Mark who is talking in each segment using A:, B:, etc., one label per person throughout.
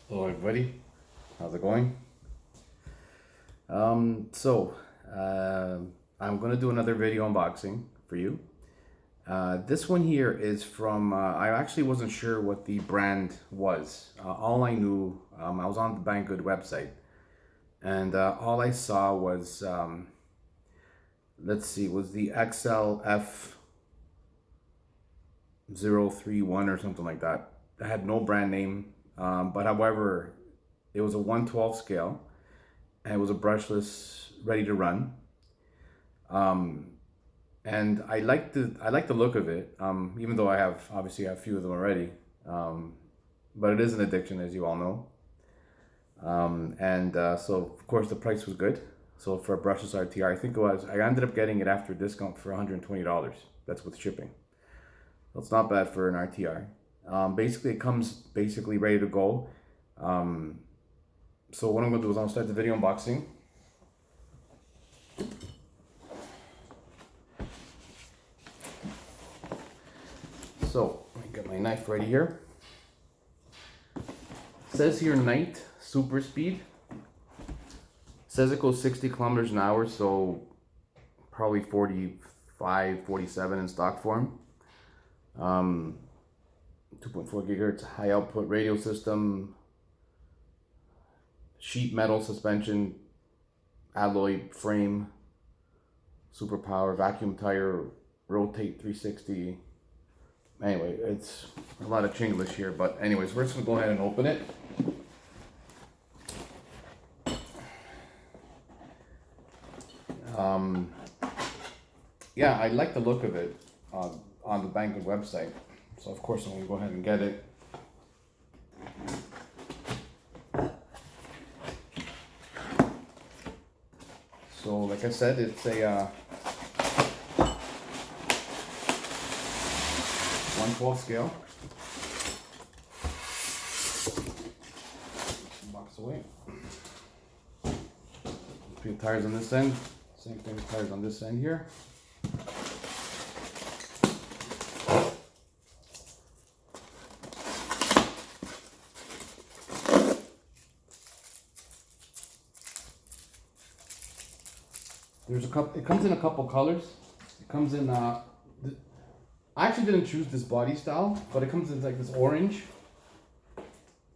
A: Hello everybody, how's it going? So I'm gonna do another video unboxing for you. This one here is from, I actually wasn't sure what the brand was. All I knew, I was on the Banggood website and all I saw was, let's see, was the XLF03A or something like that. It had no brand name, but however, it was a 1/12 scale and it was a brushless, ready to run. And I like the look of it, even though I have obviously a few of them already. But it is an addiction, as you all know. So of course the price was good. So for a brushless RTR, I think it was, I ended up getting it after discount for $120. That's with shipping. So it's not bad for an RTR. Basically it comes basically ready to go. So what I'm gonna do is I'll start the video unboxing. So I got my knife ready here. It says here night super speed. It says it goes 60 kilometers an hour, so probably 45, 47 in stock form. 2.4 gigahertz high output radio system, sheet metal suspension, alloy frame, superpower, vacuum tire, rotate 360. Anyway, it's a lot of Chinglish here, but anyways, we're just gonna go ahead and open it. Yeah, I like the look of it on the Banggood website, so of course I'm gonna go ahead and get it. So like I said, it's a 1/12 scale. Box away. Few tires on this end. Same thing with tires on this end here. There's a couple. It comes in a couple colors. It comes in. I actually didn't choose this body style, but it comes in like this orange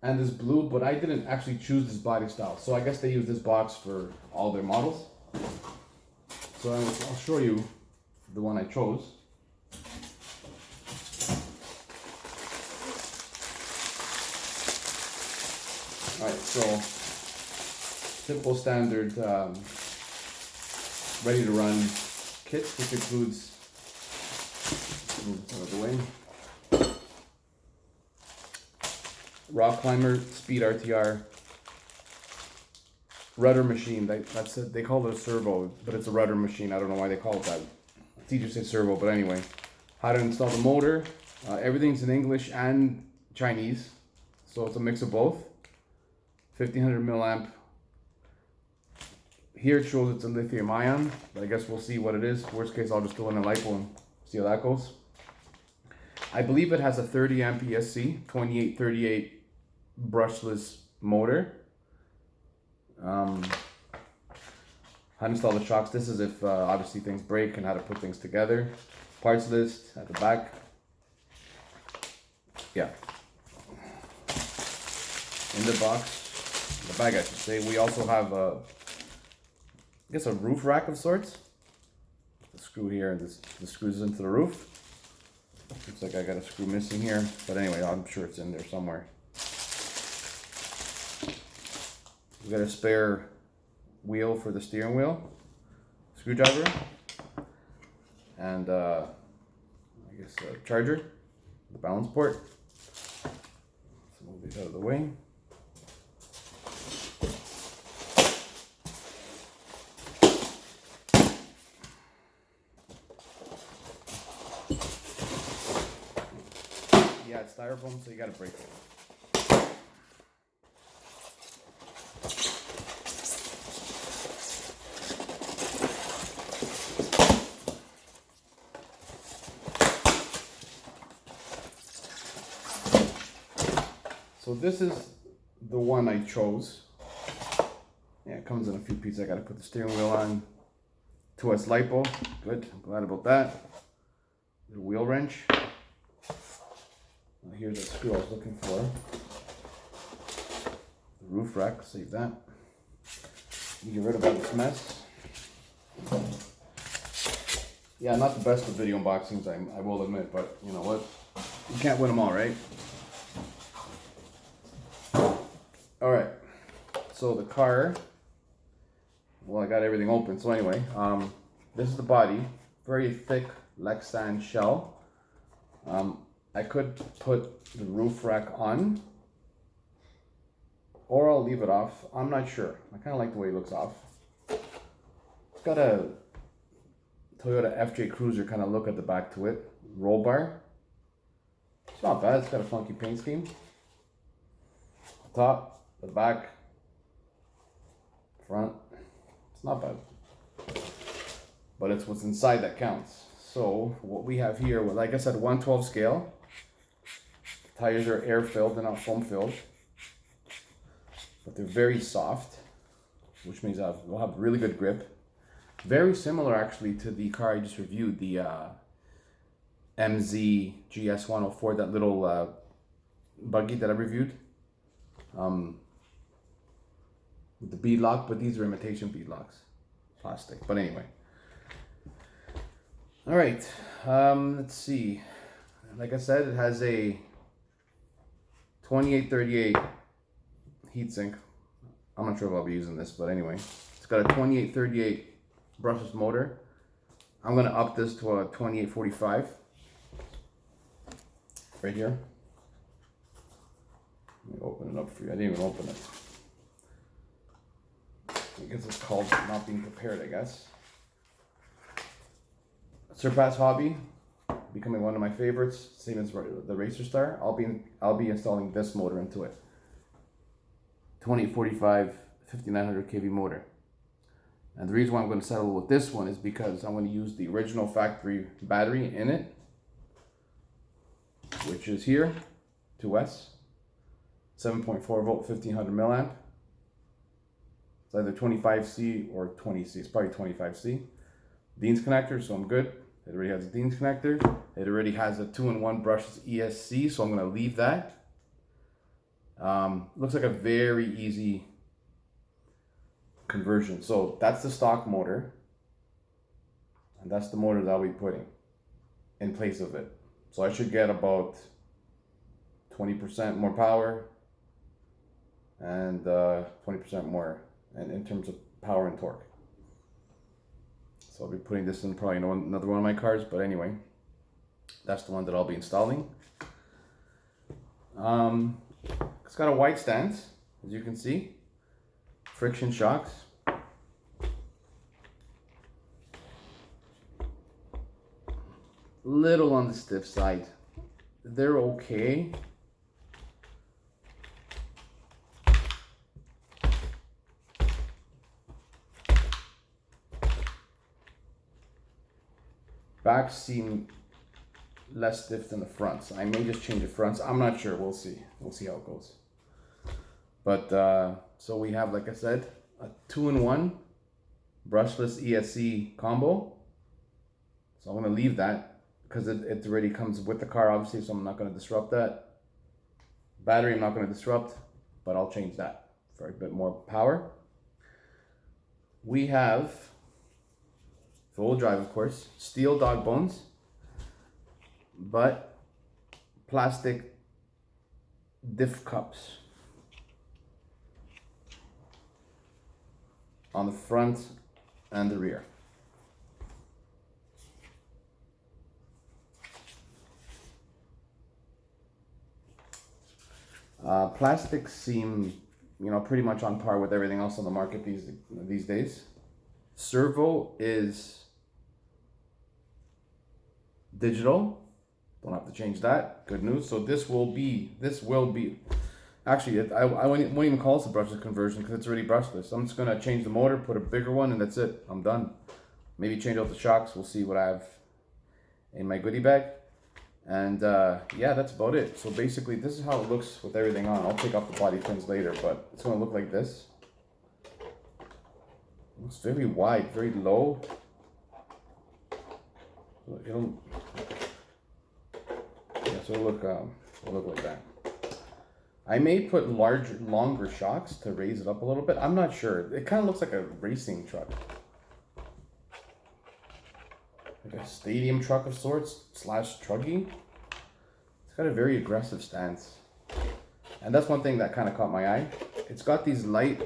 A: and this blue. But I didn't actually choose this body style, so I guess they use this box for all their models. So I'll show you the one I chose. All right, so typical standard ready to run kit, which includes, move this out of the way, rock climber, speed RTR, rudder machine. That's it. They call it a servo, but it's a rudder machine. I don't know why they call it that. It's easier to say servo, but anyway. How to install the motor. Everything's in English and Chinese, so it's a mix of both. 1500 milliamp. Here it shows it's a lithium ion, but I guess we'll see what it is. Worst case, I'll just throw in a LiPo and see how that goes. I believe it has a 30 amp ESC, 2838 brushless motor. How to install the shocks. This is if obviously things break and how to put things together. Parts list at the back. Yeah. In the box, the bag I should say, we also have I guess a roof rack of sorts. The screw here, and this screws into the roof. Looks like I got a screw missing here, but anyway, I'm sure it's in there somewhere. We got a spare wheel for the steering wheel, screwdriver, and I guess a charger, the balance port. So move these out of the way. Yeah, it's styrofoam, so you gotta break it. So this is the one I chose. Yeah, it comes in a few pieces. I gotta put the steering wheel on. 2S LiPo, good, I'm glad about that. The wheel wrench. Here's the screw I was looking for. The roof rack, save that. You get rid of all this mess. Yeah, not the best with video unboxings, I will admit, but you know what? You can't win them all, right? Alright, so the car, well, I got everything open, so anyway, this is the body, very thick Lexan shell. I could put the roof rack on, or I'll leave it off. I'm not sure. I kind of like the way it looks off. It's got a Toyota FJ Cruiser kind of look at the back to it. Roll bar. It's not bad. It's got a funky paint scheme. The top, the back, front. It's not bad. But it's what's inside that counts. So what we have here, well, like I said, 1/12 scale. Tires are air filled, they're not foam filled. But they're very soft, which means they'll have really good grip. Very similar actually to the car I just reviewed, the MZ GS104, that little buggy that I reviewed. With the bead lock, but these are imitation bead locks. Plastic, but anyway. All right, let's see. Like I said, it has a 2838 heatsink. I'm not sure if I'll be using this, but anyway. It's got a 2838 brushless motor. I'm gonna up this to a 2845. Right here. Let me open it up for you. I didn't even open it. I guess it's called not being prepared, I guess. Surpass Hobby, becoming one of my favorites, same as the Racer Star. I'll be installing this motor into it. 2845 5900 kV motor. And the reason why I'm going to settle with this one is because I'm going to use the original factory battery in it, which is here, 2S, 7.4 volt, 1500 milliamp. It's either 25C or 20C. It's probably 25C. Dean's connector, so I'm good. It already has a Dean's connector. It already has a 2-in-1 brushless ESC, so I'm going to leave that. Looks like a very easy conversion. So that's the stock motor, and that's the motor that I'll be putting in place of it. So I should get about 20% more power and 20% more in terms of power and torque. So I'll be putting this in probably another one of my cars, but anyway, that's the one that I'll be installing. It's got a white stance, as you can see. Friction shocks. Little on the stiff side. They're okay. Backs seem less stiff than the fronts. I may just change the fronts. I'm not sure. We'll see. We'll see how it goes. But so we have, like I said, a 2-in-1 brushless ESC combo. So I'm going to leave that because it already comes with the car, obviously, so I'm not going to disrupt that. Battery I'm not going to disrupt, but I'll change that for a bit more power. We have four-wheel drive, of course, steel dog bones, but plastic diff cups on the front and the rear. Plastics seem, pretty much on par with everything else on the market these days. Servo is digital. Don't have to change that. Good news. So this will be. Actually, I won't even call this a brushless conversion because it's already brushless. I'm just gonna change the motor, put a bigger one, and that's it. I'm done. Maybe change out the shocks. We'll see what I have in my goodie bag. And yeah, that's about it. So basically, this is how it looks with everything on. I'll take off the body pins later, but it's gonna look like this. It's very wide, very low. It'll look like that. I may put longer shocks to raise it up a little bit. I'm not sure. It kind of looks like a racing truck. Like a stadium truck of sorts, / truggy. It's got a very aggressive stance. And that's one thing that kind of caught my eye. It's got these light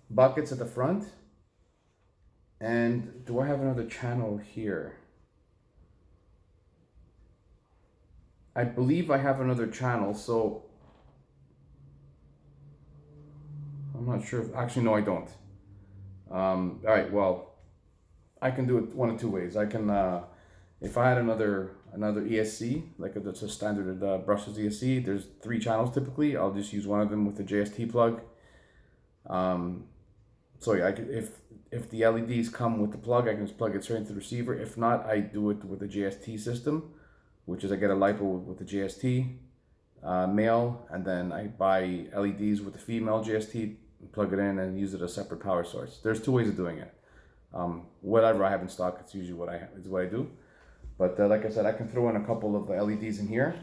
A: buckets at the front. And do I have another channel here? I believe I have another channel, so I'm not sure if, actually no, I don't. All right, well, I can do it one of two ways. I can, if I had another ESC, like it's a standard brushless ESC, there's 3 channels typically. I'll just use one of them with the JST plug. So yeah, if the LEDs come with the plug, I can just plug it straight into the receiver. If not, I do it with the JST system, which is I get a LiPo with the JST male, and then I buy LEDs with the female JST, plug it in, and use it as a separate power source. There's 2 ways of doing it. Whatever I have in stock, it's usually what I do. But like I said, I can throw in a couple of LEDs in here,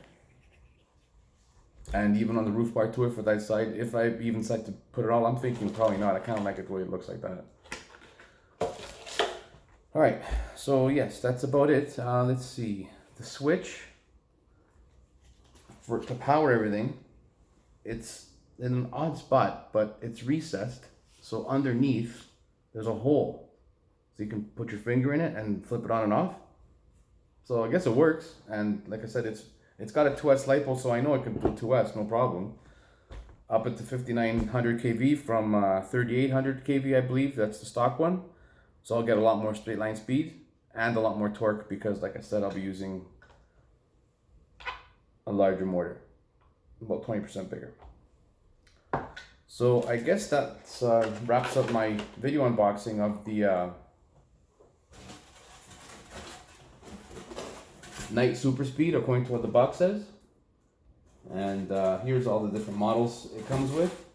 A: and even on the roof bar to it for that side. If I even decide to put it all, I'm thinking probably not. I kind of like it the way it looks like that. All right, so yes, that's about it. Let's see, the switch to power everything. It's in an odd spot, but it's recessed. So underneath, there's a hole. So you can put your finger in it and flip it on and off. So I guess it works. And like I said, it's got a 2S LiPo, so I know it can do 2S, no problem. Up at the 5900 kV from 3800 kV, I believe. That's the stock one. So I'll get a lot more straight line speed and a lot more torque because, like I said, I'll be using a larger motor, about 20% bigger. So I guess that wraps up my video unboxing of the Night Super Speed, according to what the box says. And here's all the different models it comes with.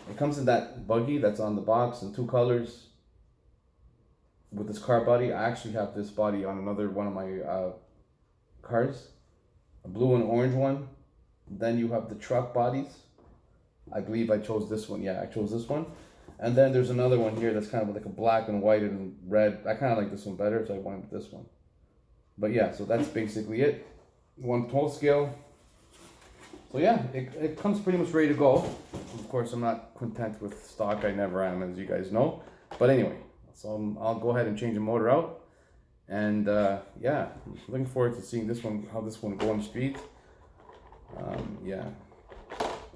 A: It comes in that buggy that's on the box in 2 colors with this car body. I actually have this body on another one of my cars, a blue and orange one. Then you have the truck bodies. I believe I chose this one. Yeah, I chose this one. And then there's another one here that's kind of like a black and white and red. I kind of like this one better, so I went with this one. But yeah, so that's basically it. 1/12 scale. So yeah, it comes pretty much ready to go. Of course, I'm not content with stock. I never am, as you guys know. But anyway, so I'll go ahead and change the motor out. And yeah, looking forward to seeing this one, how this one go on the street. Yeah,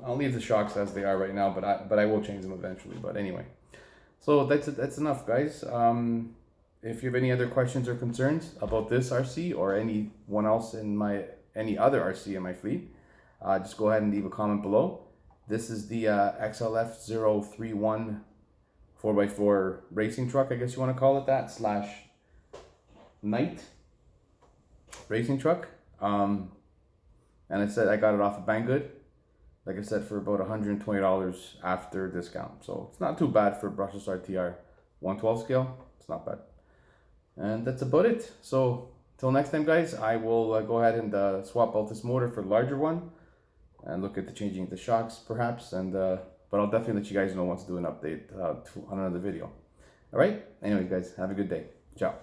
A: I'll leave the shocks as they are right now, but I will change them eventually. But anyway, so that's enough, guys. If you have any other questions or concerns about this RC or anyone else in any other RC in my fleet, just go ahead and leave a comment below. This is the XLF03A 4x4 racing truck, I guess you want to call it that, / night racing truck. And I said I got it off of Banggood, like I said, for about $120 after discount. So it's not too bad for brushless RTR 1/12 scale. It's not bad. And that's about it. So till next time, guys, I will go ahead and swap out this motor for the larger one and look at changing the shocks perhaps. And but I'll definitely let you guys know once I do an update on another video. All right. Anyway, guys, have a good day. Ciao.